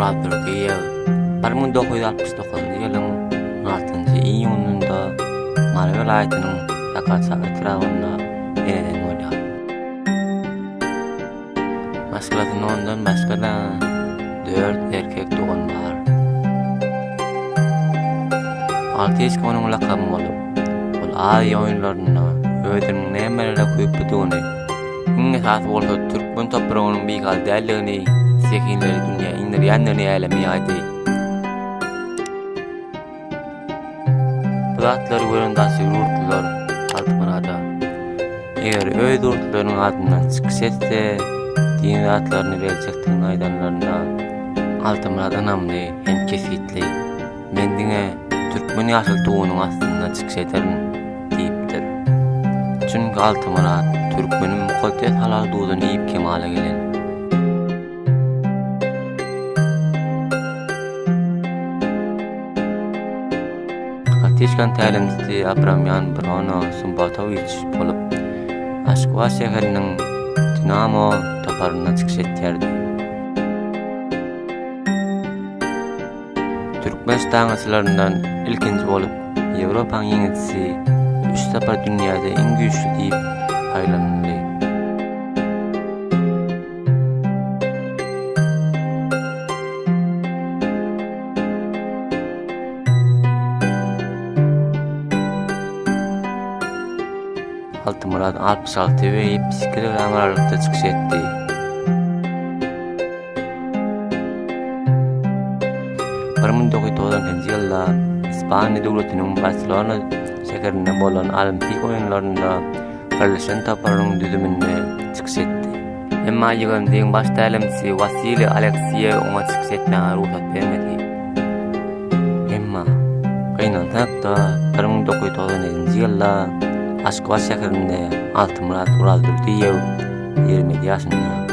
Orazdurdyýew 1969 ýylyň 6-njy iýunynda Mara welaýatynyň Ýakaçak etrafynda ýerden bolýar. Maskulatyň ondan başga da 4 erkek dogan bar. 6 ýaşka onuň lakaby bolup, ol aý oýunlaryna öýdüniň nämelerle köýpdiňi, iň esasy bolsa türkmen topragynyň bigal däldigini, sekinleri dünýä indirýänlerini ýaýlamy aýdy. Bu zatlar gören daşy urtlar Altymyrada. Eger öýd urtlarynyň adyndan çykyş etse, din zatlaryny beljekdigini aýdanlarynda Altymyrat namly hem kesitli. Mendiňe türkmen ýaşyl tuğunyň astynda çykyş ederin diýipdir. Çünki Altymyrat türkmenin mukaddес halal duýdan iýip kemale gelen. Teşkan tälimçisi Abramyan Bruno Sumbatoviç bolup, Moskwa şäheriniň Dinamo toparyna çykyş etdirdi. Türkmen staňaçylaryndan ilkinji bolup, Ýewropanyň ýeňisi 3 sapar dünýäde iň güýçli diýip aýlandy. Altymyrat 66 we 72 kilogram aralykda çykyş etdi. Ýylda Ispaniýa döwletiniň Barcelona şäherinde bolan olimpik oýunlarynda birleşen toparynyň düzüminde çykyş etdi. Emma ýygynyň baş tälimçisi Vasily Alekseýew oňa çykyş etmäge ruhsat bermedi. Emma gynantakda 1990 ýylda Moskwa şäherinde Altymyrat Orazdurdyýew 20 ýaşynda